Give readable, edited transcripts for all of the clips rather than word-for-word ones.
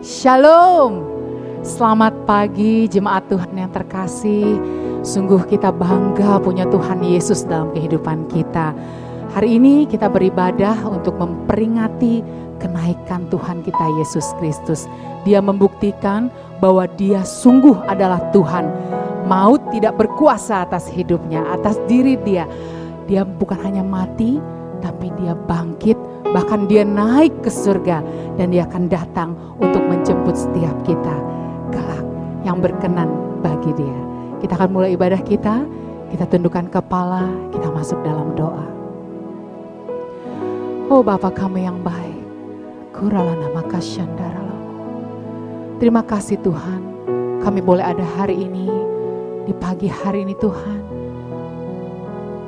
Shalom. Selamat pagi jemaat Tuhan yang terkasih. Sungguh kita bangga punya Tuhan Yesus dalam kehidupan kita. Hari ini kita beribadah untuk memperingati kenaikan Tuhan kita Yesus Kristus. Dia membuktikan bahwa Dia sungguh adalah Tuhan. Maut tidak berkuasa atas hidupnya, atas diri Dia. Dia bukan hanya mati, tapi Dia bangkit. Bahkan Dia naik ke surga dan Dia akan datang untuk menjemput setiap kita kelak yang berkenan bagi Dia. Kita akan mulai ibadah kita tundukkan kepala, kita masuk dalam doa. Oh Bapa kami yang baik, kuralana makasyandaralamu. Terima kasih Tuhan, kami boleh ada hari ini, di pagi hari ini Tuhan,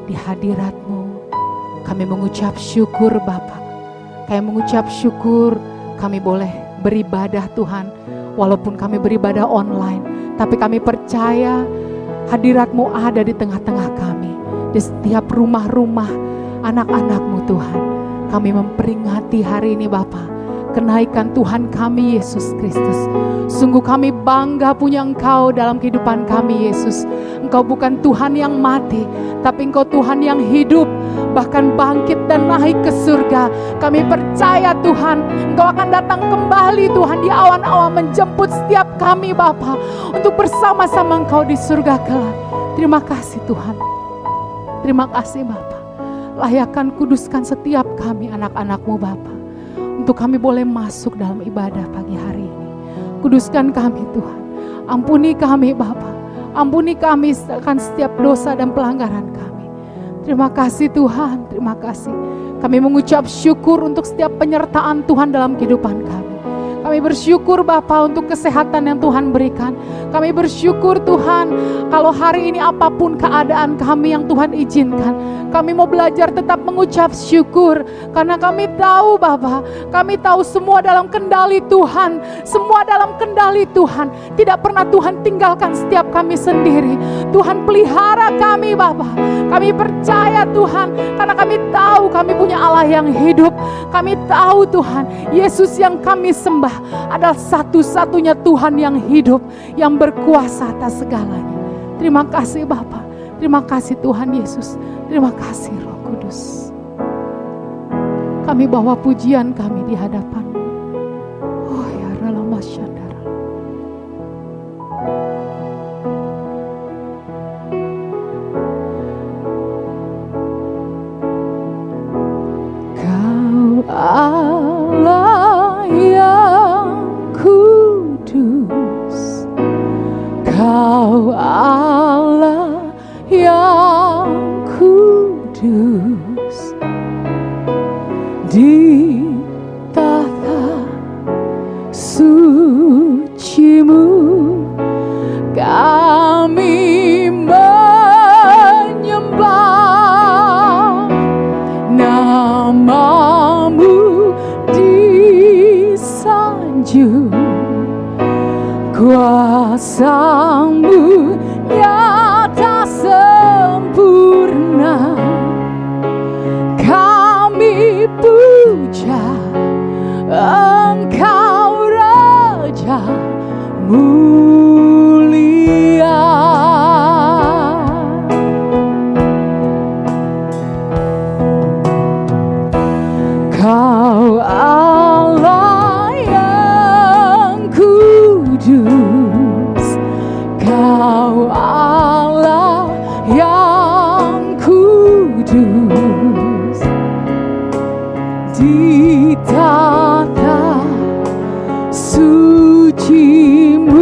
di hadirat-Mu. Kami mengucap syukur Bapa. Kami mengucap syukur kami boleh beribadah Tuhan. Walaupun kami beribadah online, tapi kami percaya hadirat-Mu ada di tengah-tengah kami. Di setiap rumah-rumah anak-anak-Mu Tuhan. Kami memperingati hari ini Bapa, kenaikan Tuhan kami Yesus Kristus. Sungguh kami bangga punya Engkau dalam kehidupan kami Yesus. Engkau bukan Tuhan yang mati, tapi Engkau Tuhan yang hidup, bahkan bangkit dan naik ke surga. Kami percaya Tuhan, Engkau akan datang kembali Tuhan di awan-awan menjemput setiap kami Bapa untuk bersama-sama Engkau di surga kelak. Terima kasih Tuhan. Terima kasih Bapa. Layakkan kuduskan setiap kami anak-anak-Mu Bapa, untuk kami boleh masuk dalam ibadah pagi hari ini. Kuduskan kami Tuhan. Ampuni kami Bapa. Ampuni kami akan setiap dosa dan pelanggaran kami. Terima kasih Tuhan, terima kasih. Kami mengucap syukur untuk setiap penyertaan Tuhan dalam kehidupan kami. Kami bersyukur Bapa untuk kesehatan yang Tuhan berikan. Kami bersyukur Tuhan kalau hari ini apapun keadaan kami yang Tuhan izinkan, kami mau belajar tetap mengucap syukur. Karena kami tahu Bapa, kami tahu semua dalam kendali Tuhan. Semua dalam kendali Tuhan. Tidak pernah Tuhan tinggalkan setiap kami sendiri. Tuhan pelihara kami Bapa. Kami percaya Tuhan, karena kami tahu kami punya Allah yang hidup. Kami tahu Tuhan, Yesus yang kami sembah adalah satu-satunya Tuhan yang hidup, yang berkuasa atas segalanya. Terima kasih Bapa. Terima kasih Tuhan Yesus. Terima kasih Roh Kudus. Kami bawa pujian kami di hadapan-Mu. Oh ya dalam masyadara. Kau Allah yang kudus, Kau Allah yang kudus, di tahta suci-Mu kami menyembah, nama-Mu disanjung, kuasa-Mu nyata sempurna. Kami puja Engkau Raja mulia. Kau Allah yang kudus, Kau Allah yang kudus, di tahta suci-Mu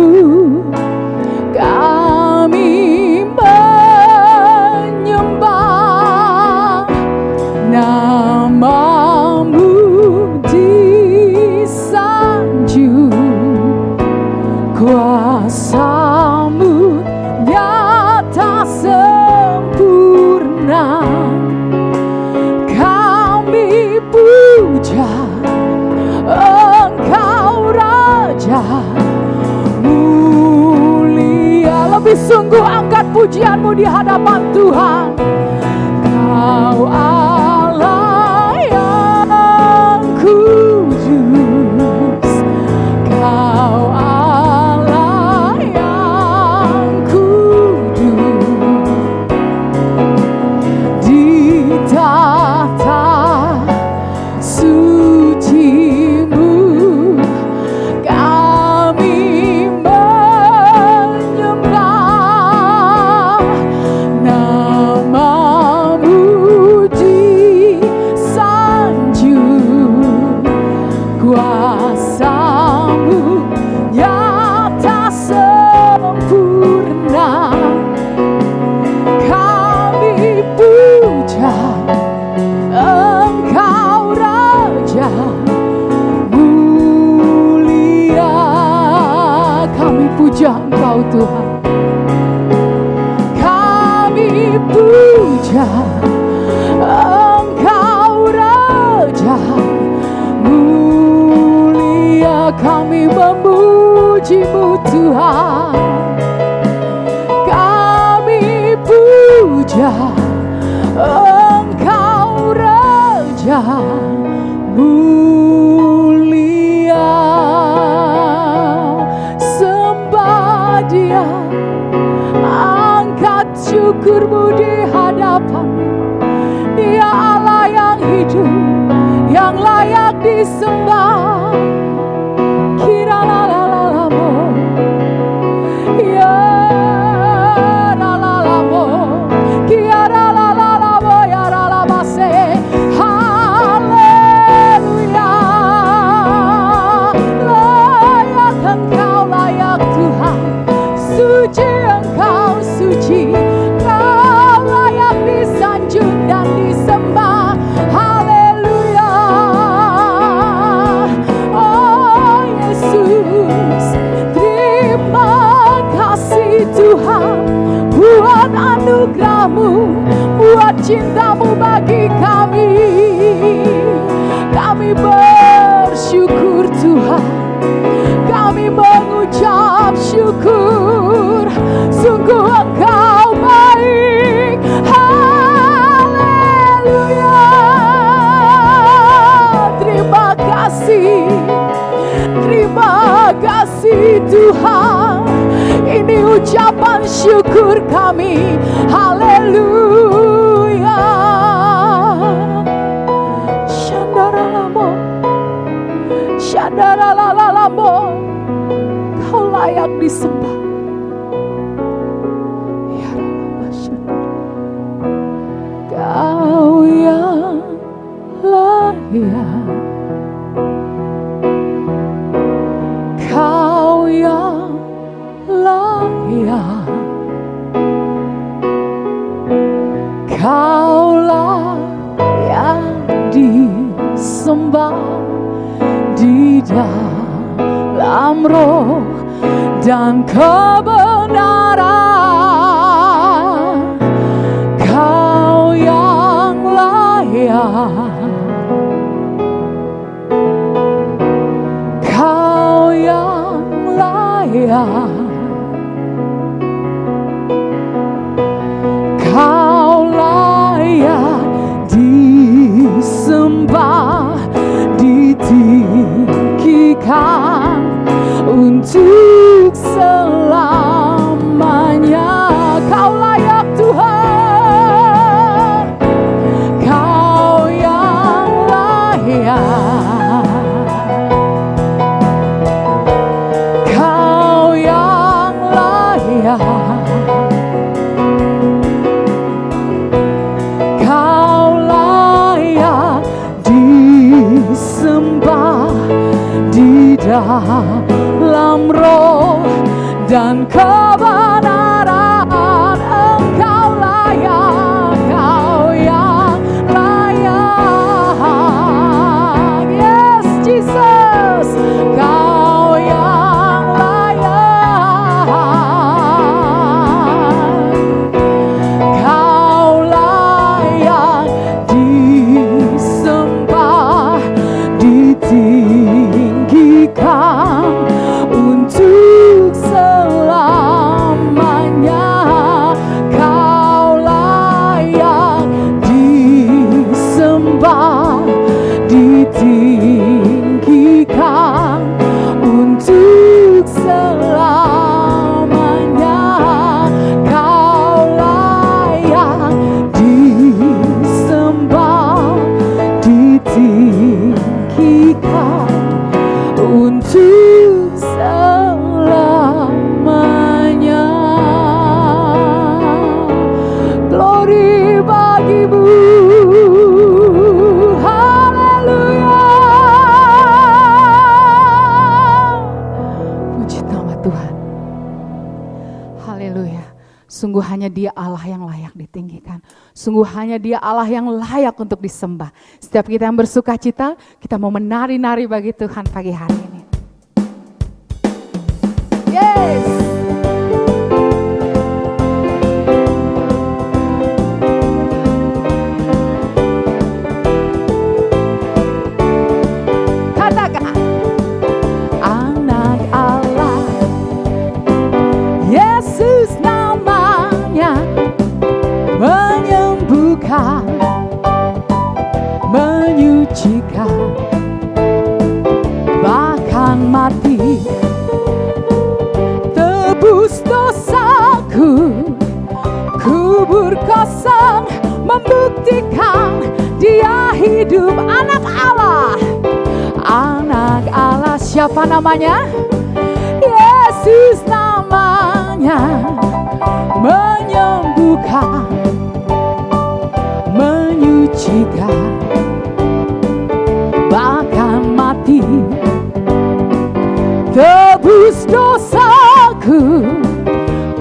kami menyembah, nama-Mu disanjung, kuasa-Mu nyata sempurna. Kami puja Engkau Raja mulia. Lebih sungguh angkat pujian-Mu di hadapan Tuhan. Kau Allah yang kudus, Kau puja Engkau Tuhan. Kami puja Engkau Raja, mulia kami memuji-Mu Tuhan. Kami puja Engkau Raja, mulia. Sembah Dia, angkat syukur-Mu di hadapan. Dia Allah yang hidup, yang layak disembah. Kira la la la la mo, ya la la la mo, kira la la la la mo, ya la la ma se. Haleluya, layak Engkau, layak Tuhan. Suci Engkau, suci. Kau layak disanjung dan disembah. Haleluya. Oh Yesus, terima kasih Tuhan buat anugerah-Mu, buat cinta-Mu bagi kami. Kami bersyukur Tuhan, kami mengucap syukur. Sungguh Engkau baik. Haleluya. Terima kasih, terima kasih Tuhan. Ini ucapan syukur kami. Haleluya. Shandaralamo, shandaralalalamo. Kau layak disembah. Ya Rabbah, Kau yang layak, Kau yang layak, Kau layak disembah di dalam roh dan kebenaran. Kau yang layak, Kau yang layak, Kau layak disembah, ditinggikan untuk selamanya. Kau layak Tuhan, Kau yang layak, Kau yang layak, Kau layak disembah di dalam roh dan kebenaran. Engkau layak, Kau yang layak. Yes Jesus, Kau yang layak, Kau layak disembah, ditinggikan untuk selamanya. Kau layak disembah, ditinggikan untuk selamanya. Kau layak disembah, ditinggikan untuk selamanya. Glory bagi-Mu. Haleluya. Puji nama Tuhan. Haleluya. Sungguh hanya Dia Allah yang layak ditinggikan. Sungguh hanya Dia Allah yang layak untuk disembah. Setiap kita yang bersuka cita, kita mau menari-nari bagi Tuhan pagi hari ini. Yes. hidup. Anak Allah, anak Allah, siapa namanya? Yesus namanya, menyembuhkan, menyucikan, bahkan mati, tebus dosaku,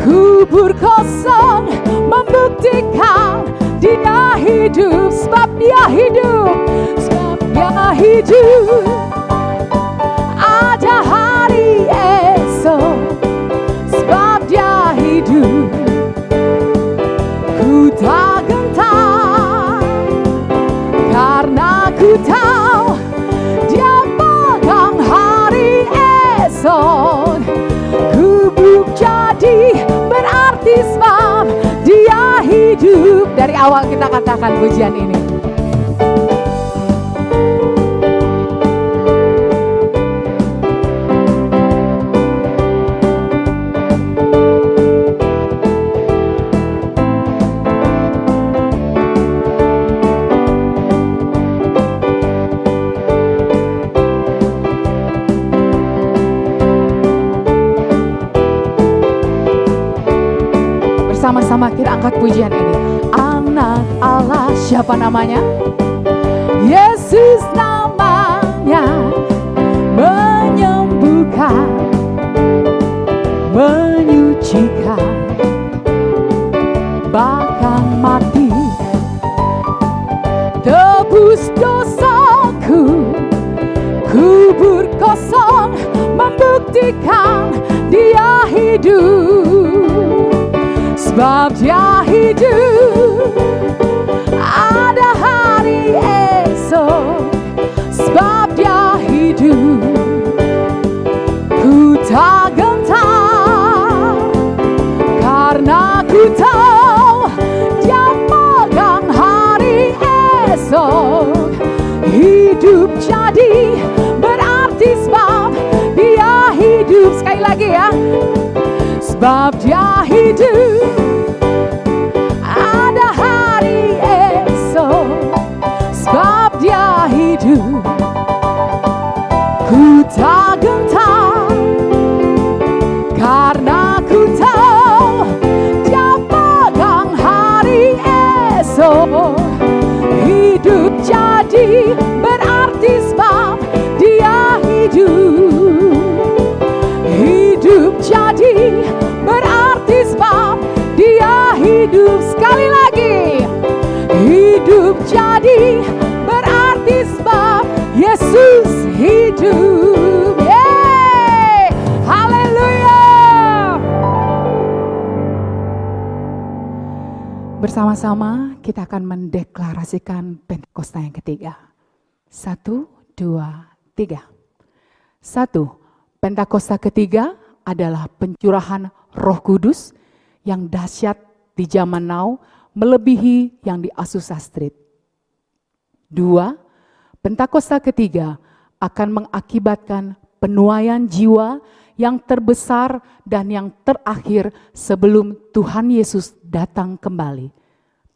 kubur kosong, membuktikan dia hidup. Sebab dia hidup, sebab dia hidup. Ada hari esok, sebab dia hidup. Ku tak gentar, karena ku tahu dia pegang hari esok. Ku belum jadi berarti sebab dia hidup. Dari awal kita katakan pujian ini. Sama-sama kita angkat pujian ini. Anak Allah, siapa namanya? Yesus namanya, menyembuhkan, menyucikan, bahkan mati, tebus dosaku, kubur kosong, membuktikan dia hidup. Sebab dia hidup, ada hari esok. Sebab dia hidup, ku tak gentar, karena ku tahu dia pegang hari esok. Hidup jadi berarti sebab dia hidup. Sekali lagi ya. Sebab dia hidup, ada hari esok. Sebab dia hidup, ku tak gentar, karena ku tahu dia pegang hari esok. Hidup jadi berarti sebab dia hidup. Hidup jadi berarti sebab dia hidup. Sekali lagi, hidup jadi berarti sebab Yesus hidup. Yeay, haleluya. Bersama-sama kita akan mendeklarasikan Pentakosta yang ketiga. 1, 2, 3. 1. Pentakosta ketiga adalah pencurahan Roh Kudus yang dahsyat di zaman now, melebihi yang di Azusa Street. 2. Pentakosta ketiga akan mengakibatkan penuaian jiwa yang terbesar dan yang terakhir sebelum Tuhan Yesus datang kembali.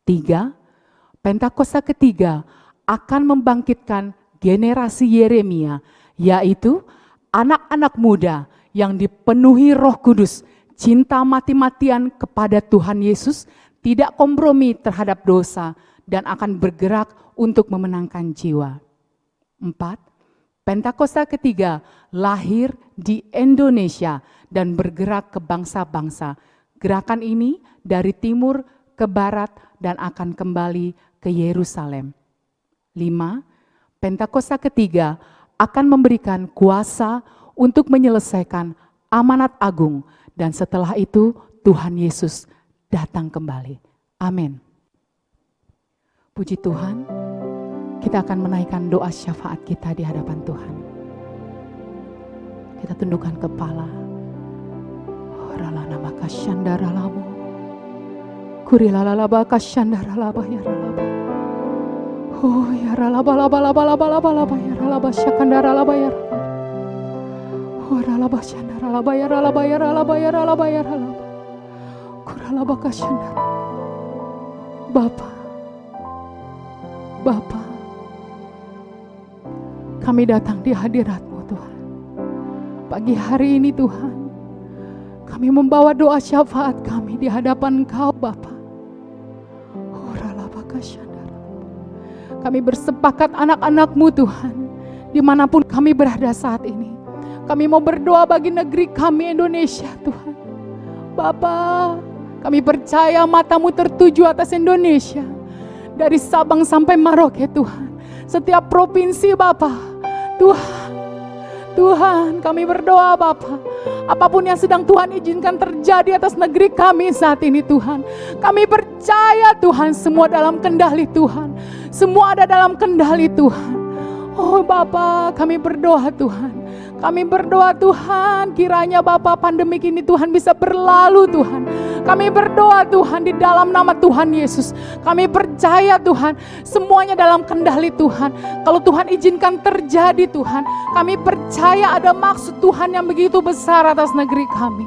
3. Pentakosta ketiga akan membangkitkan generasi Yeremia, yaitu anak-anak muda yang dipenuhi Roh Kudus, cinta mati-matian kepada Tuhan Yesus, tidak kompromi terhadap dosa, dan akan bergerak untuk memenangkan jiwa. 4. Pentakosta ketiga lahir di Indonesia dan bergerak ke bangsa-bangsa. Gerakan ini dari timur ke barat dan akan kembali ke Yerusalem. 5. Pentakosta ketiga akan memberikan kuasa untuk menyelesaikan amanat agung, dan setelah itu Tuhan Yesus datang kembali. Amin. Puji Tuhan, kita akan menaikkan doa syafaat kita di hadapan Tuhan. Kita tundukkan kepala. Ralana maka syandara lamu. Kurilalaba kasyandara laba ya ralaba. Oh ya ralaba laba laba laba laba laba ya ralaba syakandara laba ya ralaba. Oh ralaba syandara laba ya ralaba ya ralaba ya ralaba ya ralaba. Kuralaba kasyandara. Bapa, Kami datang di hadirat-Mu Tuhan. Pagi hari ini Tuhan, kami membawa doa syafaat kami di hadapan Engkau Bapa. Kami bersepakat anak-anak-Mu Tuhan, dimanapun kami berada saat ini. Kami mau berdoa bagi negeri kami Indonesia Tuhan. Bapa, kami percaya mata-Mu tertuju atas Indonesia. Dari Sabang sampai Merauke Tuhan. Setiap provinsi Bapa, Tuhan kami berdoa Bapa, apapun yang sedang Tuhan izinkan terjadi atas negeri kami saat ini Tuhan, kami percaya Tuhan semua dalam kendali Tuhan, semua ada dalam kendali Tuhan. Oh Bapa, kami berdoa Tuhan, kami berdoa Tuhan, kiranya Bapa pandemi ini Tuhan bisa berlalu Tuhan. Kami berdoa Tuhan di dalam nama Tuhan Yesus. Kami percaya Tuhan semuanya dalam kendali Tuhan. Kalau Tuhan izinkan terjadi Tuhan, kami percaya ada maksud Tuhan yang begitu besar atas negeri kami.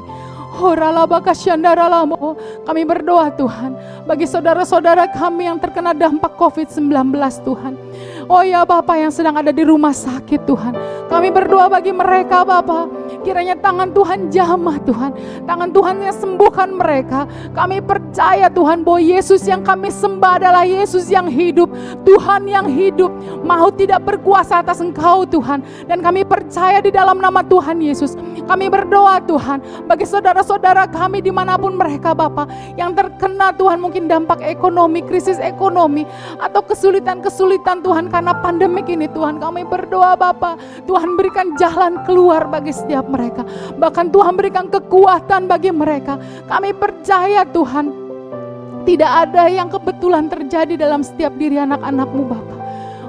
Kami berdoa Tuhan bagi saudara-saudara kami yang terkena dampak COVID-19 Tuhan. Oh ya Bapa yang sedang ada di rumah sakit Tuhan, kami berdoa bagi mereka Bapa, kiranya tangan Tuhan jamah Tuhan, tangan Tuhan yang sembuhkan mereka. Kami percaya Tuhan bahwa Yesus yang kami sembah adalah Yesus yang hidup, Tuhan yang hidup, maut tidak berkuasa atas Engkau Tuhan. Dan kami percaya di dalam nama Tuhan Yesus, kami berdoa Tuhan bagi saudara-saudara kami dimanapun mereka Bapa, yang terkena Tuhan mungkin dampak ekonomi, krisis ekonomi, atau kesulitan-kesulitan Tuhan karena pandemik ini Tuhan. Kami berdoa Bapa, Tuhan berikan jalan keluar bagi setiap mereka, bahkan Tuhan berikan kekuatan bagi mereka. Kami percaya Tuhan, tidak ada yang kebetulan terjadi dalam setiap diri anak-anak-Mu Bapa.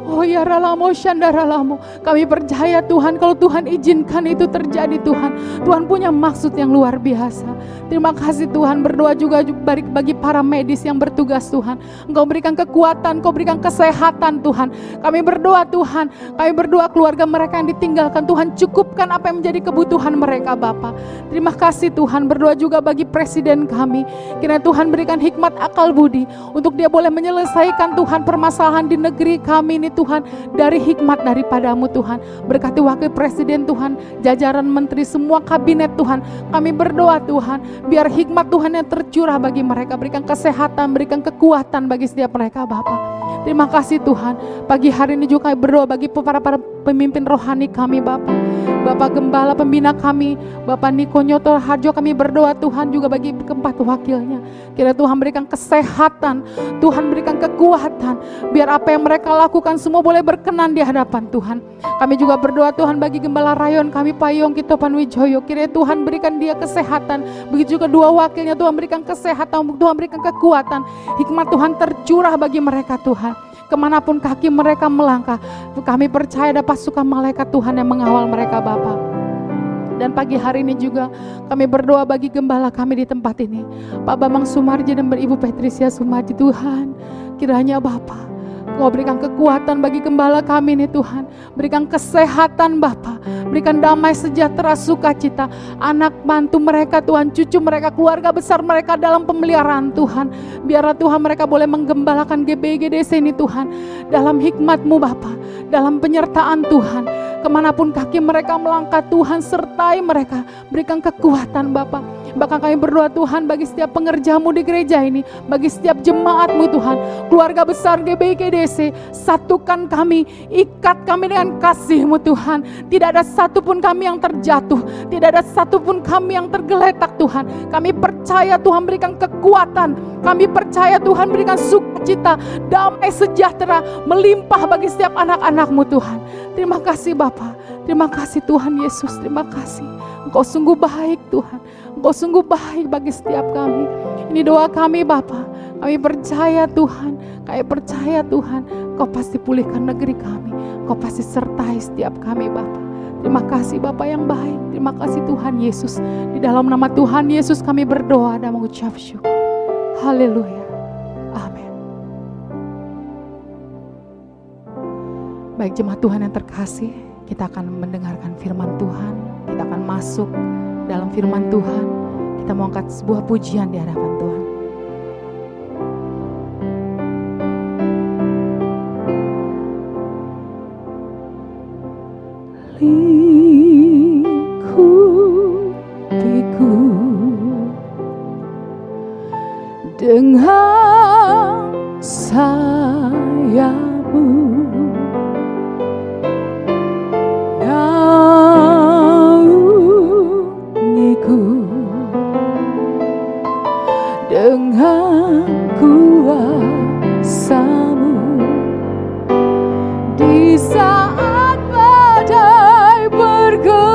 Oh ya ralamo syandaralamo, kami percaya Tuhan, kalau Tuhan izinkan itu terjadi Tuhan, Tuhan punya maksud yang luar biasa. Terima kasih Tuhan, berdoa juga bagi para medis yang bertugas Tuhan. Engkau berikan kekuatan, Engkau berikan kesehatan Tuhan. Kami berdoa Tuhan, kami berdoa keluarga mereka yang ditinggalkan Tuhan, cukupkan apa yang menjadi kebutuhan mereka Bapa. Terima kasih Tuhan, berdoa juga bagi presiden kami, kiranya Tuhan berikan hikmat akal budi untuk dia boleh menyelesaikan Tuhan permasalahan di negeri kami ini Tuhan, dari hikmat daripadamu Tuhan. Berkati wakil presiden Tuhan, jajaran menteri, semua kabinet Tuhan. Kami berdoa Tuhan, biar hikmat Tuhan yang tercurah bagi mereka, berikan kesehatan, berikan kekuatan bagi setiap mereka Bapa. Terima kasih Tuhan. Pagi hari ini juga kami berdoa bagi para pemimpin rohani kami Bapa, Bapak Gembala pembina kami, Bapak Niko Nyoto Harjo, kami berdoa Tuhan juga bagi keempat wakilnya. Kira Tuhan berikan kesehatan, Tuhan berikan kekuatan, biar apa yang mereka lakukan semua boleh berkenan di hadapan Tuhan. Kami juga berdoa Tuhan bagi Gembala Rayon kami Pak Yongki Topan Wijoyo, kira Tuhan berikan dia kesehatan. Begitu juga dua wakilnya, Tuhan berikan kesehatan, Tuhan berikan kekuatan, hikmat Tuhan tercurah bagi mereka Tuhan. Kemanapun kaki mereka melangkah, kami percaya ada pasukan malaikat Tuhan yang mengawal mereka Bapa. Dan pagi hari ini juga kami berdoa bagi gembala kami di tempat ini, Pak Bambang Sumarji dan Ibu Patricia Sumarji. Tuhan, kiranya Bapa Engkau berikan kekuatan bagi gembala kami ini Tuhan. Berikan kesehatan Bapa, berikan damai sejahtera sukacita. Anak mantu mereka Tuhan, cucu mereka, keluarga besar mereka dalam pemeliharaan Tuhan. Biarlah Tuhan mereka boleh menggembalakan GBI-GDC ini Tuhan, dalam hikmat-Mu Bapa, dalam penyertaan Tuhan. Kemanapun kaki mereka melangkah Tuhan, sertai mereka, berikan kekuatan Bapa. Bahkan kami berdoa Tuhan bagi setiap pengerja-Mu di gereja ini, bagi setiap jemaat-Mu Tuhan, keluarga besar GBI GDC, satukan kami, ikat kami dengan kasih-Mu Tuhan. Tidak ada satupun kami yang terjatuh, tidak ada satupun kami yang tergeletak Tuhan. Kami percaya Tuhan berikan kekuatan, kami percaya Tuhan berikan sukacita, damai sejahtera melimpah bagi setiap anak-anak-Mu Tuhan. Terima kasih Bapa, terima kasih Tuhan Yesus, terima kasih. Engkau sungguh baik Tuhan, Engkau sungguh baik bagi setiap kami. Ini doa kami Bapa, kami percaya Tuhan, kami percaya Tuhan, Engkau pasti pulihkan negeri kami, Engkau pasti sertai setiap kami Bapa. Terima kasih Bapa yang baik, terima kasih Tuhan Yesus. Di dalam nama Tuhan Yesus kami berdoa dan mengucap syukur. Haleluya, amin. Baik jemaat Tuhan yang terkasih, kita akan mendengarkan firman Tuhan. Kita akan masuk dalam firman Tuhan. Kita mau angkat sebuah pujian di hadapan Tuhan. lingkupiku dengan sayapmu, naungiku dengan kuasa-Mu. Di saat badai bergelora,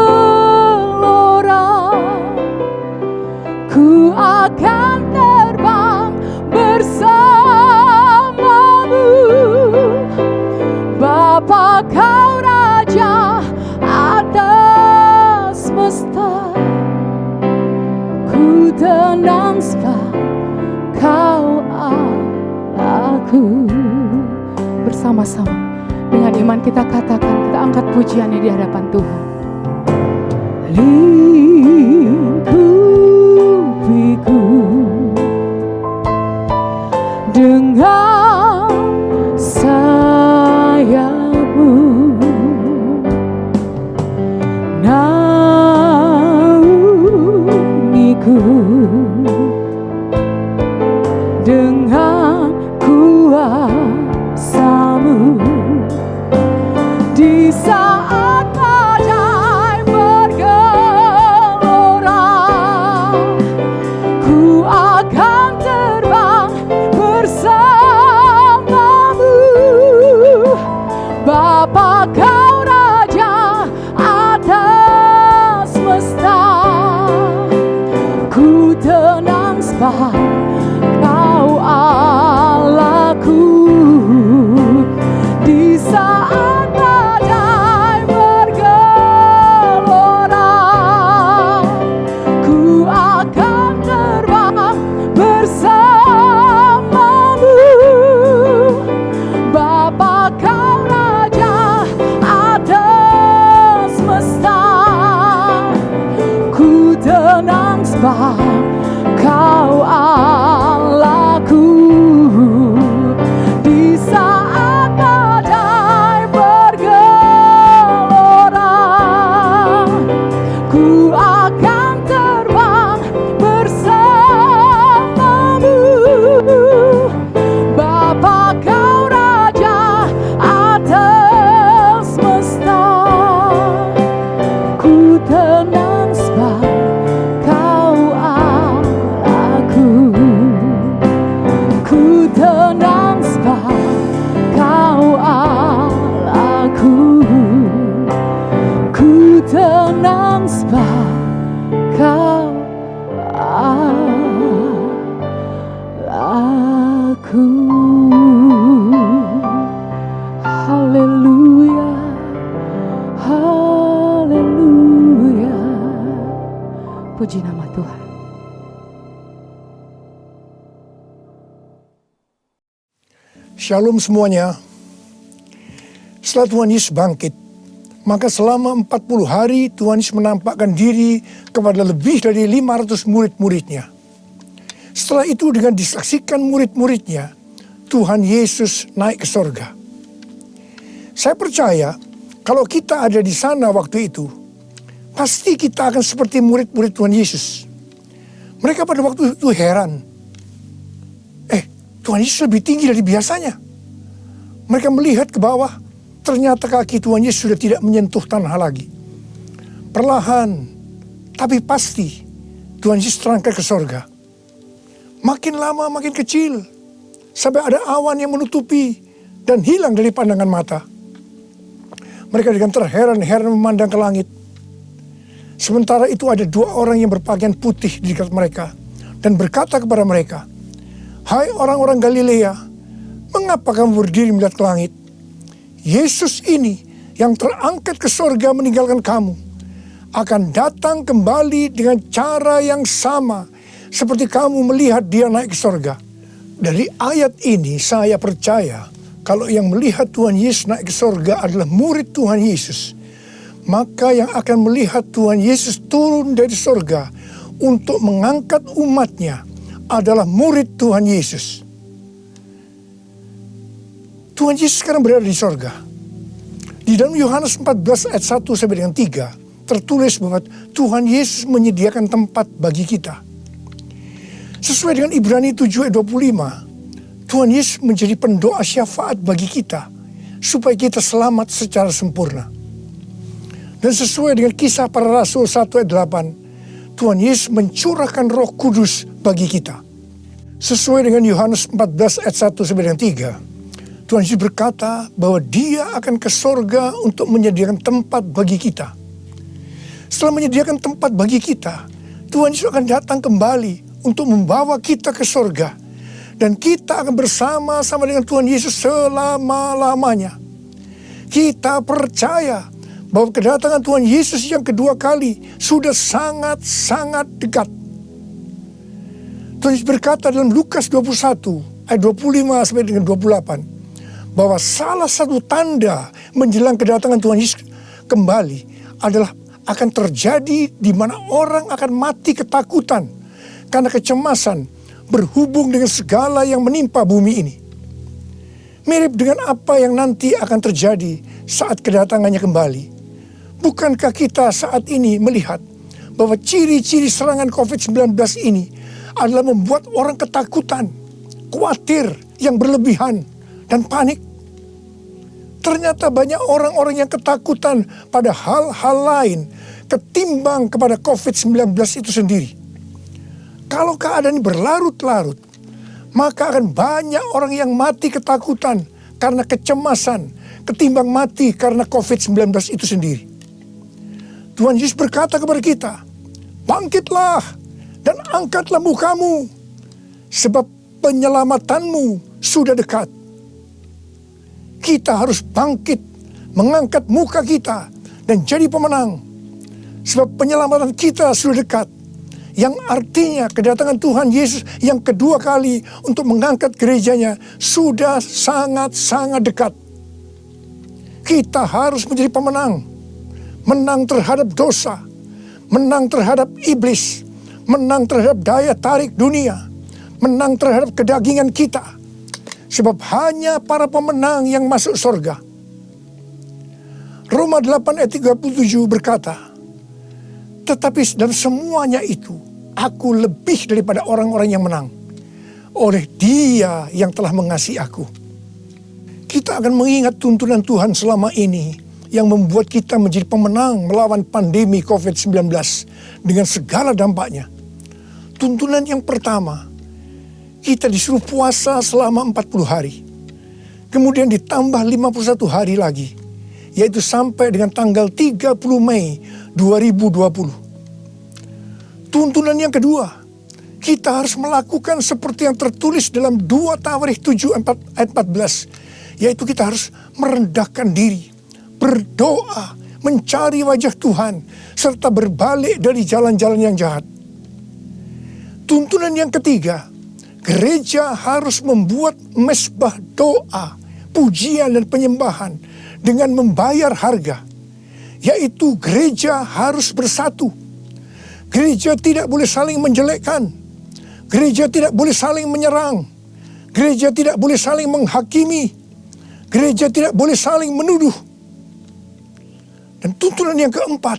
ku akan terbang bersama-Mu. Bapa, Kau Raja atas semesta, ku tenang sebab Kau Allahku. Bersama-sama dengan iman kita katakan, kita angkat pujiannya di hadapan Tuhan. Lingkupiku dengan sayap-Mu, naungiku dengan kuasa-Mu. Di saat badai bergelora, ku akan terbang bersama-Mu. Bapa, Kau Raja atas semesta, ku tenang sebab Kau Allahku. Di saat badai bergelora, ku akan terbang bersama-Mu. Bapa, Kau Raja atas semesta, ku tenang sebab Kau Allahku. Di saat badai bergelora, ku akan terbang bersama-Mu. Bapa, Kau Raja atas semesta, ku tenang sebab Kau Allahku. Ku tenang sebab Kau Allahku. Ku tenang sebab Kau Allahku. Haleluya, haleluya. Puji nama Tuhan. Shalom semuanya. Setelah Tuhan Yesus bangkit, maka selama 40 hari Tuhan Yesus menampakkan diri kepada lebih dari 500 murid-muridnya. Setelah itu dengan disaksikan murid-muridnya, Tuhan Yesus naik ke sorga. Saya percaya kalau kita ada di sana waktu itu, pasti kita akan seperti murid-murid Tuhan Yesus. Mereka pada waktu itu heran. Tuhan Yesus lebih tinggi dari biasanya. Mereka melihat ke bawah, ternyata kaki Tuhan Yesus sudah tidak menyentuh tanah lagi. Perlahan, tapi pasti, Tuhan Yesus terangkat ke sorga. Makin lama makin kecil, sampai ada awan yang menutupi dan hilang dari pandangan mata. Mereka dengan terheran-heran memandang ke langit. Sementara itu ada 2 orang yang berpakaian putih di dekat mereka dan berkata kepada mereka, "Hai orang-orang Galilea, mengapa kamu berdiri melihat ke langit? Yesus ini yang terangkat ke sorga meninggalkan kamu, akan datang kembali dengan cara yang sama seperti kamu melihat dia naik ke sorga." Dari ayat ini saya percaya kalau yang melihat Tuhan Yesus naik ke sorga adalah murid Tuhan Yesus, maka yang akan melihat Tuhan Yesus turun dari sorga untuk mengangkat umatnya adalah murid Tuhan Yesus. Tuhan Yesus sekarang berada di sorga. Di Di dalam Yohanes 14 ayat 1 sampai dengan 3 tertulis bahwa Tuhan Yesus menyediakan tempat bagi kita. Sesuai dengan Ibrani 7 ayat 25, Tuhan Yesus menjadi pendoa syafaat bagi kita supaya kita selamat secara sempurna. Dan sesuai dengan Kisah Para Rasul 1 ayat 8, Tuhan Yesus mencurahkan Roh Kudus bagi kita. Sesuai dengan Yohanes 14 ayat 1 sampai dengan 3, Tuhan Yesus berkata bahwa Dia akan ke sorga untuk menyediakan tempat bagi kita. Setelah menyediakan tempat bagi kita, Tuhan Yesus akan datang kembali untuk membawa kita ke sorga. Dan kita akan bersama-sama dengan Tuhan Yesus selama-lamanya. Kita percaya bahwa kedatangan Tuhan Yesus yang kedua kali sudah sangat-sangat dekat. Tuhan Yesus berkata dalam Lukas 21 ayat 25 sampai dengan 28 bahwa salah satu tanda menjelang kedatangan Tuhan Yesus kembali adalah akan terjadi di mana orang akan mati ketakutan karena kecemasan berhubung dengan segala yang menimpa bumi ini. Mirip dengan apa yang nanti akan terjadi saat kedatangannya kembali. Bukankah kita saat ini melihat bahwa ciri-ciri serangan COVID-19 ini adalah membuat orang ketakutan, khawatir yang berlebihan, dan panik? Ternyata banyak orang-orang yang ketakutan pada hal-hal lain ketimbang kepada COVID-19 itu sendiri. Kalau keadaan berlarut-larut, maka akan banyak orang yang mati ketakutan karena kecemasan ketimbang mati karena COVID-19 itu sendiri. Tuhan Yesus berkata kepada kita, bangkitlah dan angkatlah mukamu, sebab penyelamatanmu sudah dekat. Kita harus bangkit, mengangkat muka kita, dan jadi pemenang. Sebab penyelamatan kita sudah dekat. Yang artinya kedatangan Tuhan Yesus yang kedua kali untuk mengangkat gerejanya sudah sangat-sangat dekat. Kita harus menjadi pemenang. Menang terhadap dosa, menang terhadap iblis, menang terhadap daya tarik dunia, menang terhadap kedagingan kita. Sebab hanya para pemenang yang masuk surga. Roma 8 ayat 37 berkata, tetapi dalam semuanya itu, aku lebih daripada orang-orang yang menang. Oleh Dia yang telah mengasihi aku. Kita akan mengingat tuntunan Tuhan selama ini yang membuat kita menjadi pemenang melawan pandemi COVID-19 dengan segala dampaknya. Tuntunan yang pertama, kita disuruh puasa selama 40 hari. Kemudian ditambah 51 hari lagi, yaitu sampai dengan tanggal 30 Mei 2020. Tuntunan yang kedua, kita harus melakukan seperti yang tertulis dalam 2 Tawarikh 7 ayat 14, yaitu kita harus merendahkan diri, berdoa, mencari wajah Tuhan, serta berbalik dari jalan-jalan yang jahat. Tuntunan yang ketiga, gereja harus membuat mezbah doa, pujian dan penyembahan dengan membayar harga. Yaitu gereja harus bersatu. Gereja tidak boleh saling menjelekkan. Gereja tidak boleh saling menyerang. Gereja tidak boleh saling menghakimi. Gereja tidak boleh saling menuduh. Dan tuntunan yang keempat,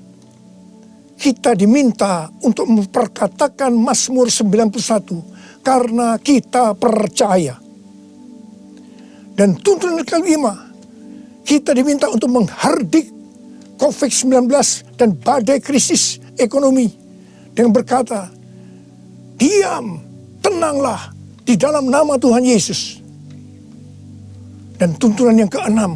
kita diminta untuk memperkatakan Mazmur 91. Karena kita percaya. Dan tuntunan kelima, kita diminta untuk menghardik COVID-19 dan badai krisis ekonomi dengan berkata, diam, tenanglah di dalam nama Tuhan Yesus. Dan tuntunan yang keenam,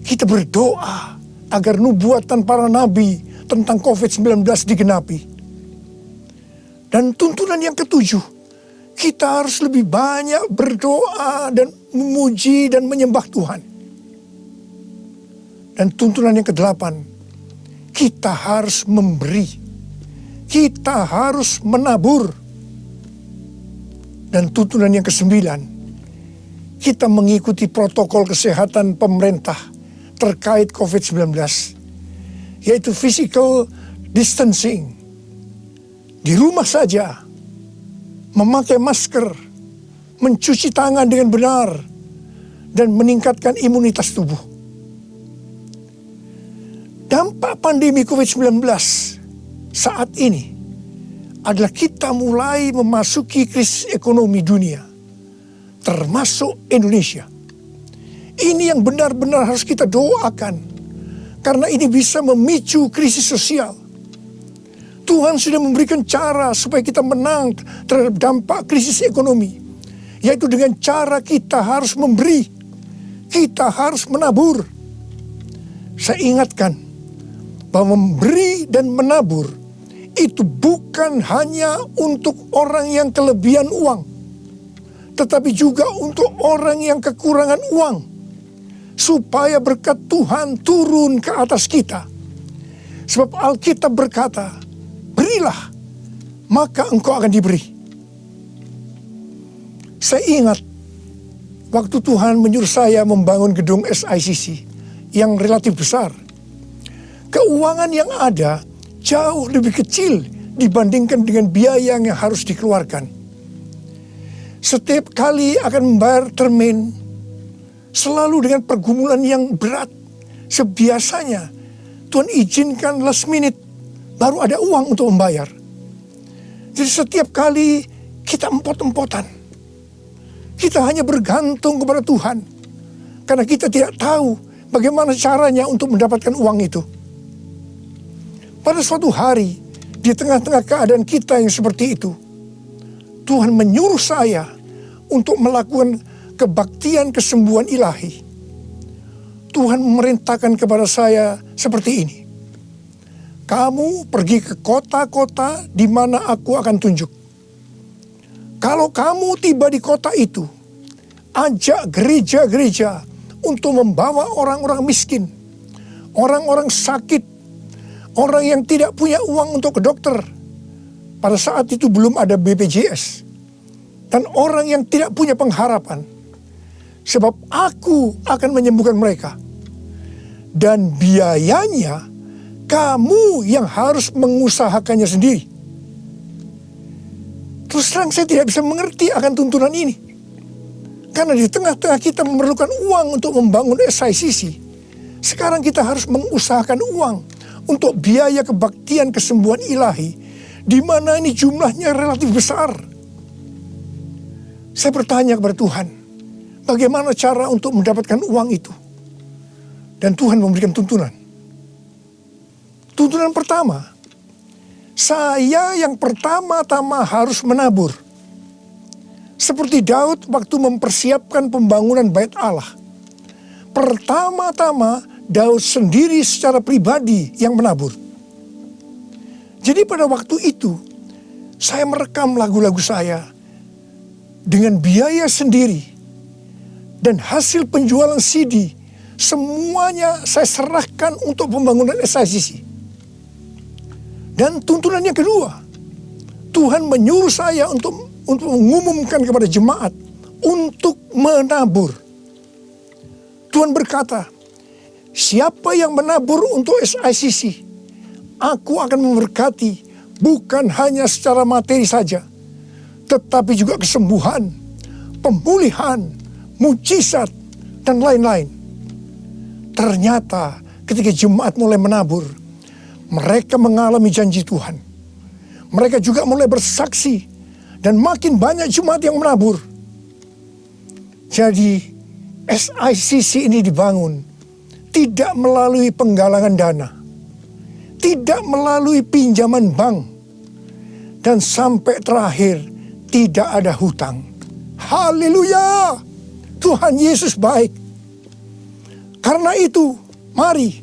kita berdoa agar nubuatan para nabi tentang COVID-19 digenapi. Dan tuntunan yang ketujuh, kita harus lebih banyak berdoa dan memuji dan menyembah Tuhan. Dan tuntunan yang kedelapan, kita harus memberi. Kita harus menabur. Dan tuntunan yang kesembilan, kita mengikuti protokol kesehatan pemerintah terkait COVID-19, yaitu physical distancing. Di rumah saja, memakai masker, mencuci tangan dengan benar, dan meningkatkan imunitas tubuh. Dampak pandemi COVID-19 saat ini adalah kita mulai memasuki krisis ekonomi dunia, termasuk Indonesia. Ini yang benar-benar harus kita doakan, karena ini bisa memicu krisis sosial. Tuhan sudah memberikan cara supaya kita menang terhadap dampak krisis ekonomi, yaitu dengan cara kita harus memberi, kita harus menabur. Saya ingatkan bahwa memberi dan menabur itu bukan hanya untuk orang yang kelebihan uang, tetapi juga untuk orang yang kekurangan uang, supaya berkat Tuhan turun ke atas kita. Sebab Alkitab berkata, berilah, maka engkau akan diberi. Saya ingat waktu Tuhan menyuruh saya membangun gedung SICC yang relatif besar. Keuangan yang ada jauh lebih kecil dibandingkan dengan biaya yang harus dikeluarkan. Setiap kali akan membayar termin, selalu dengan pergumulan yang berat. Sebiasanya Tuhan izinkan last minute, baru ada uang untuk membayar. Jadi setiap kali kita empot-empotan, kita hanya bergantung kepada Tuhan, karena kita tidak tahu bagaimana caranya untuk mendapatkan uang itu. Pada suatu hari, di tengah-tengah keadaan kita yang seperti itu, Tuhan menyuruh saya untuk melakukan kebaktian kesembuhan ilahi. Tuhan memerintahkan kepada saya seperti ini. Kamu pergi ke kota-kota di mana aku akan tunjuk. Kalau kamu tiba di kota itu, ajak gereja-gereja untuk membawa orang-orang miskin, orang-orang sakit, orang yang tidak punya uang untuk ke dokter. Pada saat itu belum ada BPJS. Dan orang yang tidak punya pengharapan. Sebab aku akan menyembuhkan mereka. Dan biayanya kamu yang harus mengusahakannya sendiri. Terus terang saya tidak bisa mengerti akan tuntunan ini. Karena di tengah-tengah kita memerlukan uang untuk membangun SICC. Sekarang kita harus mengusahakan uang untuk biaya kebaktian kesembuhan ilahi, di mana ini jumlahnya relatif besar. Saya bertanya kepada Tuhan, bagaimana cara untuk mendapatkan uang itu? Dan Tuhan memberikan tuntunan. Tuntunan pertama, saya yang pertama-tama harus menabur. Seperti Daud waktu mempersiapkan pembangunan Bait Allah. Pertama-tama Daud sendiri secara pribadi yang menabur. Jadi pada waktu itu, saya merekam lagu-lagu saya dengan biaya sendiri. Dan hasil penjualan CD, semuanya saya serahkan untuk pembangunan SICC. Dan tuntunan yang kedua, Tuhan menyuruh saya untuk mengumumkan kepada jemaat untuk menabur. Tuhan berkata, siapa yang menabur untuk SICC, aku akan memberkati bukan hanya secara materi saja, tetapi juga kesembuhan, pemulihan, mujizat, dan lain-lain. Ternyata ketika jemaat mulai menabur, mereka mengalami janji Tuhan. Mereka juga mulai bersaksi, dan makin banyak jemaat yang menabur. Jadi SICC ini dibangun tidak melalui penggalangan dana, tidak melalui pinjaman bank, dan sampai terakhir tidak ada hutang. Haleluya! Tuhan Yesus baik. Karena itu, mari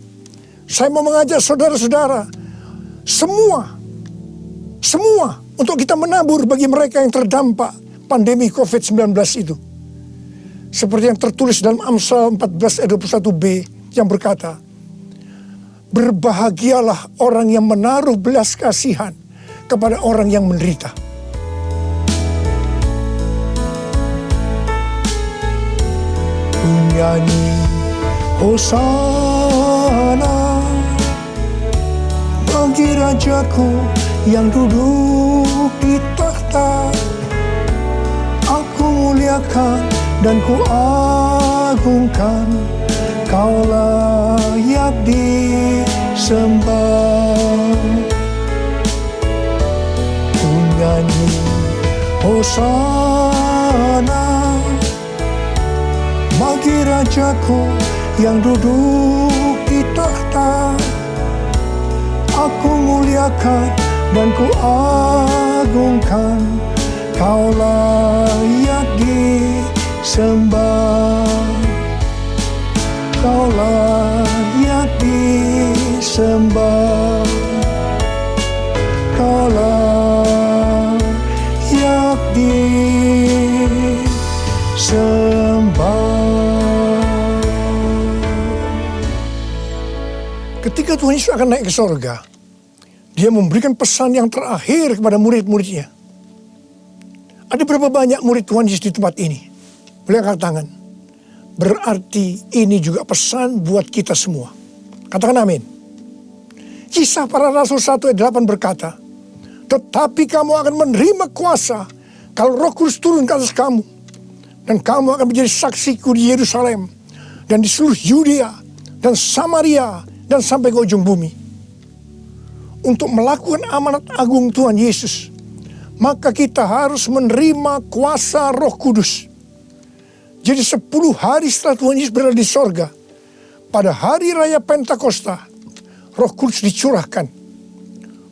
saya mau mengajak saudara-saudara semua untuk kita menabur bagi mereka yang terdampak pandemi COVID-19 itu. Seperti yang tertulis dalam Amsal 14 ayat 21b yang berkata, berbahagialah orang yang menaruh belas kasihan kepada orang yang menderita. Nyanyi Hosana bagi Rajaku yang duduk di tahta. Aku muliakan dan ku agungkan, Kau layak disembah. sembah. Ku nyanyi Hosana bagi Rajaku yang duduk di tahta. Aku muliakan dan ku agungkan, Kau layak disembah. Kau layak disembah. Kau layak disembah. Ketika Tuhan Yesus akan naik ke sorga, Dia memberikan pesan yang terakhir kepada murid-muridnya. Ada berapa banyak murid Tuhan Yesus di tempat ini? Boleh angkat tangan. Berarti ini juga pesan buat kita semua. Katakan amin. Kisah Para Rasul 1 ayat 8 berkata, tetapi kamu akan menerima kuasa kalau Roh Kudus turun ke atas kamu. Dan kamu akan menjadi saksiku di Yerusalem dan di seluruh Yudea dan Samaria dan sampai ke ujung bumi. Untuk melakukan amanat agung Tuhan Yesus, maka kita harus menerima kuasa Roh Kudus. Jadi 10 hari setelah Tuhan Yesus berada di sorga, pada hari raya Pentakosta, Roh Kudus dicurahkan.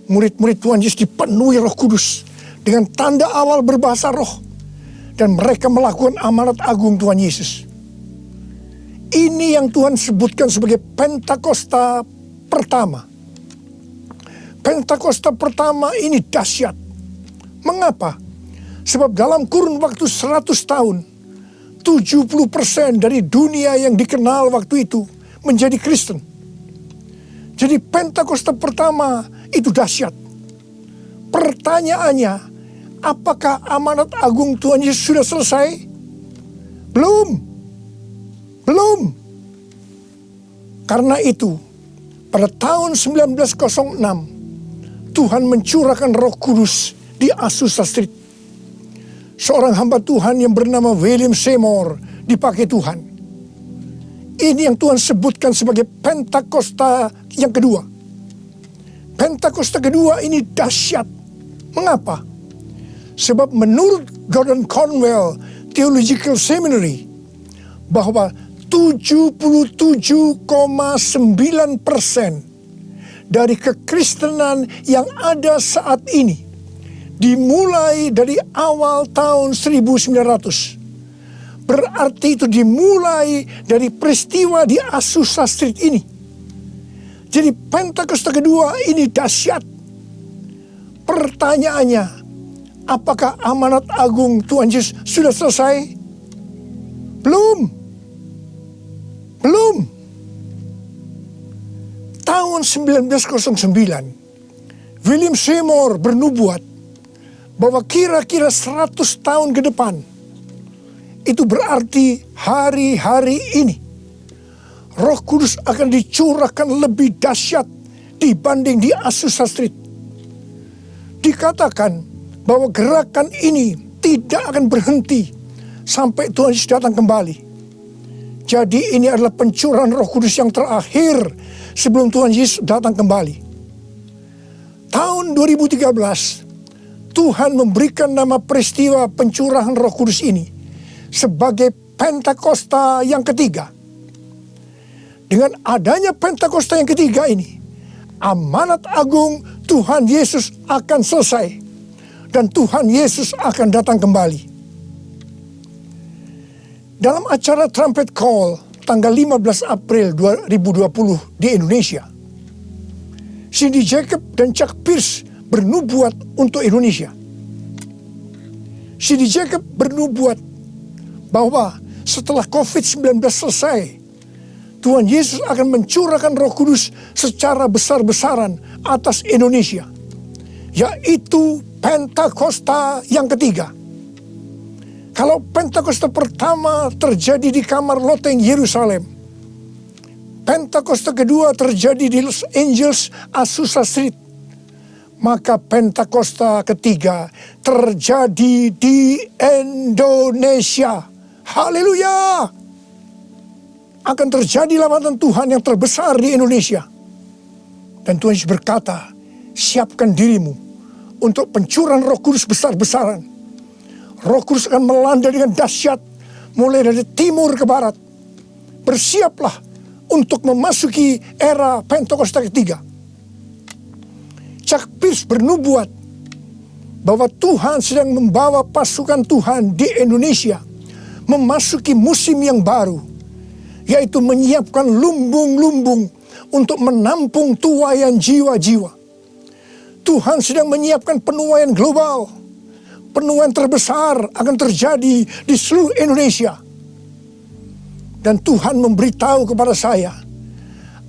Murid-murid Tuhan Yesus dipenuhi Roh Kudus dengan tanda awal berbahasa roh. Dan mereka melakukan amanat agung Tuhan Yesus. Ini yang Tuhan sebutkan sebagai Pentakosta pertama. Pentakosta pertama ini dahsyat. Mengapa? Sebab dalam kurun waktu 100 tahun, 70% dari dunia yang dikenal waktu itu menjadi Kristen. Jadi Pentakosta pertama itu dahsyat. Pertanyaannya, apakah amanat agung Tuhan Yesus sudah selesai? Belum. Karena itu, pada tahun 1906, Tuhan mencurahkan Roh Kudus di Azusa Street. Seorang hamba Tuhan yang bernama William Seymour dipakai Tuhan. Ini yang Tuhan sebutkan sebagai Pentakosta yang kedua. Pentakosta kedua ini dahsyat. Mengapa? Sebab menurut Gordon Conwell Theological Seminary, bahwa 77,9% dari kekristenan yang ada saat ini dimulai dari awal tahun 1900. Berarti itu dimulai dari peristiwa di Azusa Street ini. Jadi Pentakosta kedua ini dahsyat. Pertanyaannya, apakah amanat agung Tuhan Yesus sudah selesai? Belum. Tahun 1909, William Seymour bernubuat bahwa kira-kira 100 tahun ke depan, itu berarti hari-hari ini, Roh Kudus akan dicurahkan lebih dahsyat dibanding di Azusa Street. Dikatakan bahwa gerakan ini tidak akan berhenti sampai Tuhan Yesus datang kembali. Jadi ini adalah pencurahan Roh Kudus yang terakhir sebelum Tuhan Yesus datang kembali. Tahun 2013, Tuhan memberikan nama peristiwa pencurahan Roh Kudus ini sebagai Pentakosta yang ketiga. Dengan adanya Pentakosta yang ketiga ini, amanat agung Tuhan Yesus akan selesai dan Tuhan Yesus akan datang kembali. Dalam acara Trumpet Call tanggal 15 April 2020 di Indonesia, Cindy Jacob dan Chuck Pierce bernubuat untuk Indonesia. Cindy Jacob bernubuat bahwa setelah COVID-19 selesai, Tuhan Yesus akan mencurahkan Roh Kudus secara besar-besaran atas Indonesia, yaitu Pentakosta yang ketiga. Kalau Pentakosta pertama terjadi di kamar loteng Yerusalem, Pentakosta kedua terjadi di Los Angeles, Azusa Street, maka Pentakosta ketiga terjadi di Indonesia. Haleluya! Akan terjadi lambatan Tuhan yang terbesar di Indonesia. Dan Tuhan Yesus berkata, siapkan dirimu untuk pencurahan Roh Kudus besar-besaran. Roh Kudus akan melanda dengan dahsyat mulai dari timur ke barat. Bersiaplah untuk memasuki era Pentakosta ketiga. Chuck Pierce bernubuat bahwa Tuhan sedang membawa pasukan Tuhan di Indonesia memasuki musim yang baru, yaitu menyiapkan lumbung-lumbung untuk menampung tuaian jiwa-jiwa. Tuhan sedang menyiapkan penuaian global. Penuaian terbesar akan terjadi di seluruh Indonesia. Dan Tuhan memberitahu kepada saya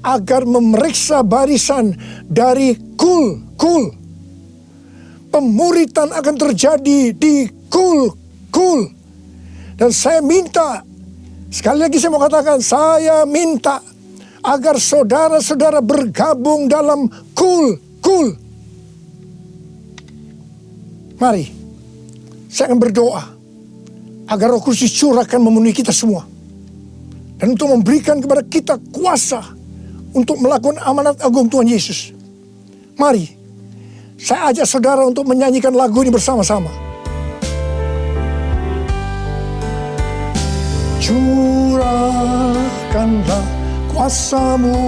agar memeriksa barisan dari kul. Pemuritan akan terjadi di kul. Dan saya minta, sekali lagi saya mau katakan, saya minta agar saudara-saudara bergabung dalam kul. Mari, saya akan berdoa agar Roh Kudus dicurahkan memenuhi kita semua. Dan untuk memberikan kepada kita kuasa untuk melakukan amanat agung Tuhan Yesus. Mari, saya ajak saudara untuk menyanyikan lagu ini bersama-sama. Curahkanlah kuasa-Mu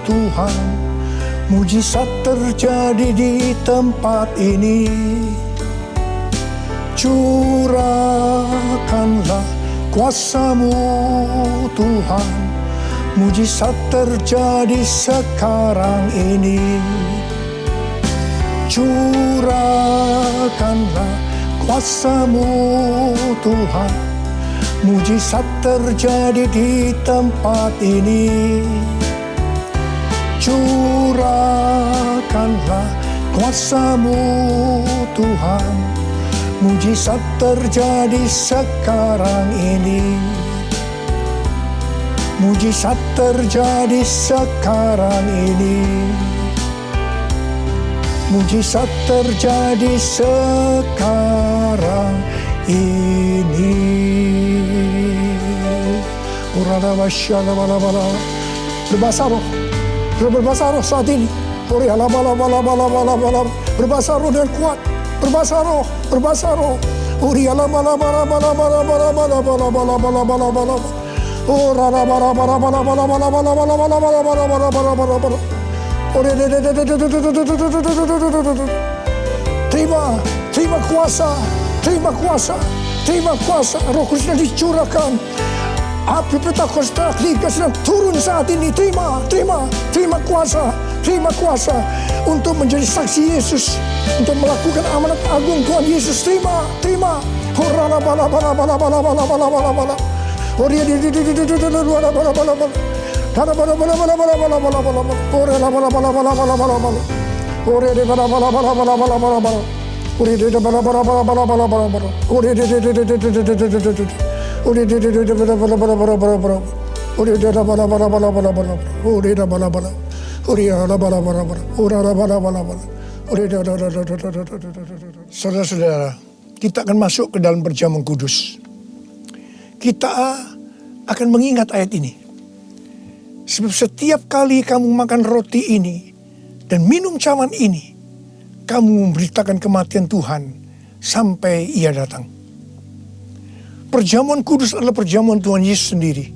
Tuhan, mujizat terjadi di tempat ini. Curahkanlah kuasa-Mu Tuhan, mujizat terjadi sekarang ini. Curahkanlah kuasa-Mu Tuhan, mujizat terjadi di tempat ini. Curahkanlah kuasa-Mu Tuhan, mujizat terjadi sekarang ini. Mujizat terjadi sekarang ini. Mujizat terjadi sekarang ini. Berbahasa roh. Berbahasa roh saat ini. Berbahasa roh dengan kuat. Berbahasa roh. Berbahasa roh. Terima kuasa. Terima kuasa. Roh Kudus yang dicurahkan. Api Pentakosta ketiga sedang turun saat ini. Terima kuasa untuk menjadi saksi Yesus, untuk melakukan amanat agung Tuhan Yesus. Terima. Saudara-saudara, kita akan masuk ke dalam perjamuan kudus. Kita akan mengingat ayat ini. Sebab setiap kali kamu makan roti ini dan minum cawan ini, kamu memberitakan kematian Tuhan sampai Ia datang. Perjamuan kudus adalah perjamuan Tuhan Yesus sendiri.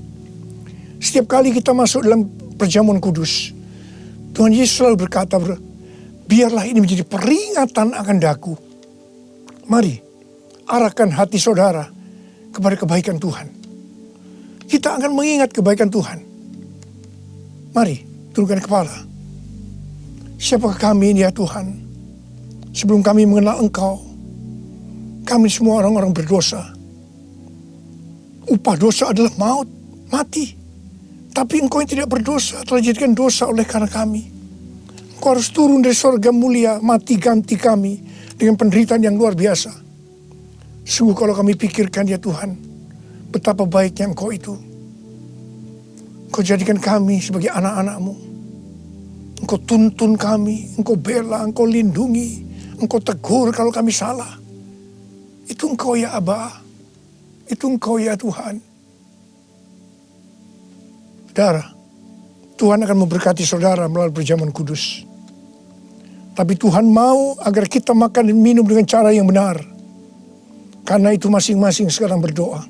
Setiap kali kita masuk dalam perjamuan kudus, Tuhan Yesus selalu berkata, biarlah ini menjadi peringatan akan daku. Mari, arahkan hati saudara kepada kebaikan Tuhan. Kita akan mengingat kebaikan Tuhan. Mari, turunkan kepala. Siapakah kami ini ya Tuhan? Sebelum kami mengenal Engkau, kami semua orang-orang berdosa. Upah dosa adalah maut, mati. Tapi Engkau yang tidak berdosa telah dijadikan dosa oleh karena kami. Engkau harus turun dari surga mulia, mati ganti kami dengan penderitaan yang luar biasa. Sungguh kalau kami pikirkan ya Tuhan, betapa baiknya Engkau itu. Engkau jadikan kami sebagai anak-anak-Mu. Engkau tuntun kami, Engkau bela, Engkau lindungi, Engkau tegur kalau kami salah. Itu Engkau ya Aba. Itu Engkau ya Tuhan. Saudara, Tuhan akan memberkati saudara melalui perjamuan kudus. Tapi Tuhan mau agar kita makan dan minum dengan cara yang benar. Karena itu masing-masing sekarang berdoa.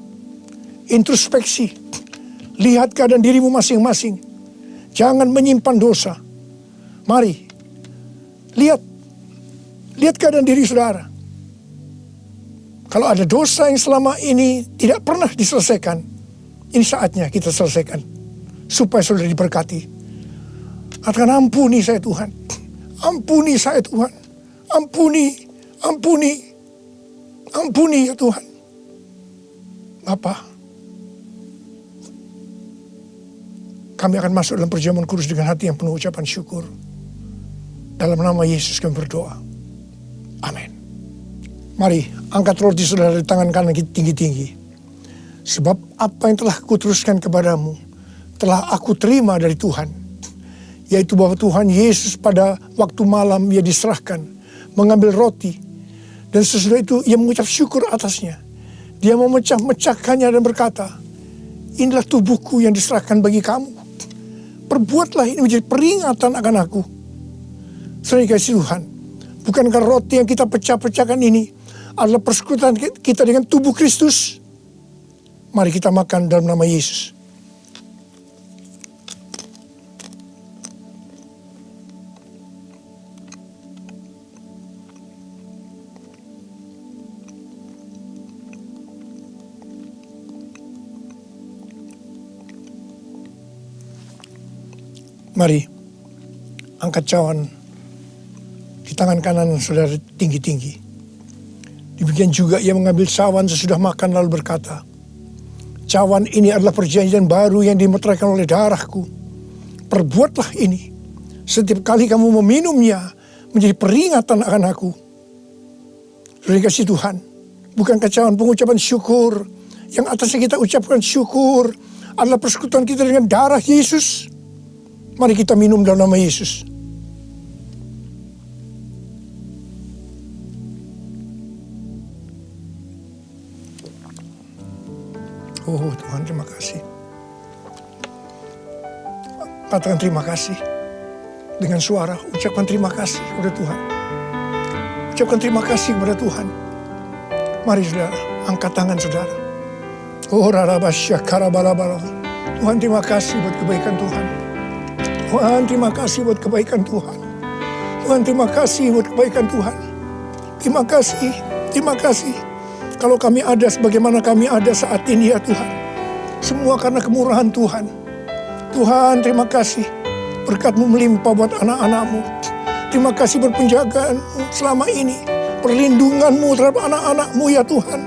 Introspeksi. Lihat keadaan dirimu masing-masing. Jangan menyimpan dosa. Mari. Lihat keadaan diri saudara. Kalau ada dosa yang selama ini tidak pernah diselesaikan, ini saatnya kita selesaikan. Supaya saudara diberkati. Katakan, ampuni saya Tuhan. Ampuni saya Tuhan. Ampuni ya Tuhan. Bapa, kami akan masuk dalam perjamuan kudus dengan hati yang penuh ucapan syukur. Dalam nama Yesus kami berdoa. Amin. Mari angkat roti saudara di tangan kanan tinggi-tinggi. Sebab apa yang telah kuteruskan kepadamu telah aku terima dari Tuhan. Yaitu bahwa Tuhan Yesus pada waktu malam ia diserahkan, mengambil roti. Dan sesudah itu ia mengucap syukur atasnya. Dia memecah-mecahkannya dan berkata, inilah tubuhku yang diserahkan bagi kamu. Perbuatlah ini menjadi peringatan akan aku. Saudara kasih Tuhan, bukankah roti yang kita pecah-pecahkan ini adalah persekutuan kita dengan tubuh Kristus? Mari kita makan dalam nama Yesus. Mari, angkat cawan di tangan kanan saudara tinggi-tinggi. Demikian juga ia mengambil cawan sesudah makan lalu berkata, cawan ini adalah perjanjian baru yang dimeteraikan oleh darahku. Perbuatlah ini setiap kali kamu meminumnya menjadi peringatan akan aku. Saudara kasih Tuhan, bukankah cawan pengucapan syukur yang atasnya kita ucapkan syukur adalah persekutuan kita dengan darah Yesus? Mari kita minum dalam nama Yesus. Oh Tuhan, terima kasih. Katakan terima kasih. Dengan suara, ucapkan terima kasih kepada Tuhan. Ucapkan terima kasih kepada Tuhan. Mari saudara, angkat tangan saudara. Oh rarabasya karabalabala. Tuhan terima kasih buat kebaikan Tuhan. Tuhan terima kasih buat kebaikan Tuhan. Tuhan terima kasih buat kebaikan Tuhan. Terima kasih. Kalau kami ada sebagaimana kami ada saat ini ya Tuhan. Semua karena kemurahan Tuhan. Tuhan terima kasih. Berkat-Mu melimpah buat anak-anak-Mu. Terima kasih buat penjagaan-Mu selama ini. Perlindungan-Mu terhadap anak-anak-Mu ya Tuhan.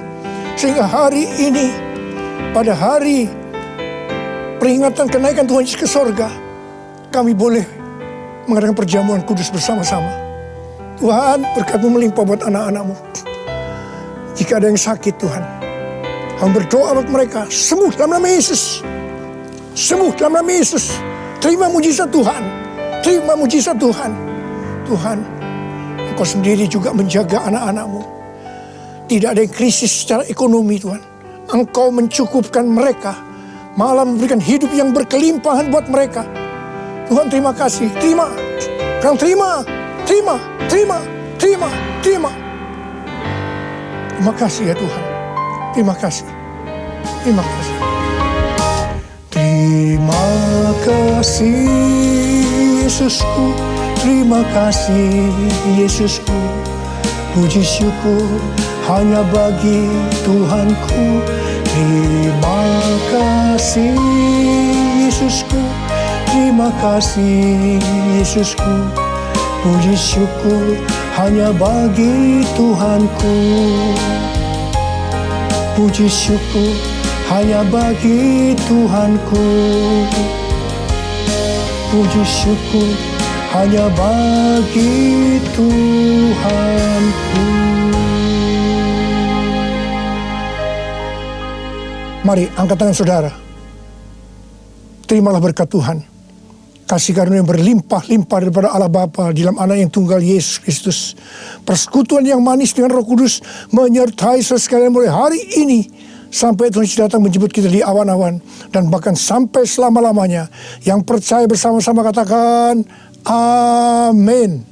Sehingga hari ini, pada hari peringatan kenaikan Tuhan Yesus ke sorga, kami boleh mengadakan perjamuan kudus bersama-sama. Tuhan, berkat-Mu melimpah buat anak-anak-Mu. Jika ada yang sakit Tuhan, kami berdoa buat mereka, sembuh dalam nama Yesus. Sembuh dalam nama Yesus. Terima mujizat Tuhan. Terima mujizat Tuhan. Tuhan, Engkau sendiri juga menjaga anak-anak-Mu. Tidak ada yang krisis secara ekonomi Tuhan. Engkau mencukupkan mereka. Malah memberikan hidup yang berkelimpahan buat mereka. Tuhan terima kasih, terima. Terima kasih ya Tuhan. Terima kasih. Terima kasih Yesusku. Terima kasih Yesusku. Puji syukur hanya bagi Tuhanku. Terima kasih Yesusku. Terima kasih Yesusku. Puji syukur hanya bagi Tuhanku. Puji syukur hanya bagi Tuhanku. Puji syukur hanya bagi Tuhanku. Mari angkat tangan saudara. Terimalah berkat Tuhan. Kasih karunia yang berlimpah-limpah daripada Allah Bapa di dalam Anak yang tunggal Yesus Kristus. Persekutuan yang manis dengan Roh Kudus menyertai saudara sekalian mulai hari ini sampai Tuhan Yesus datang menjemput kita di awan-awan, dan bahkan sampai selama-lamanya. Yang percaya bersama-sama katakan, amin.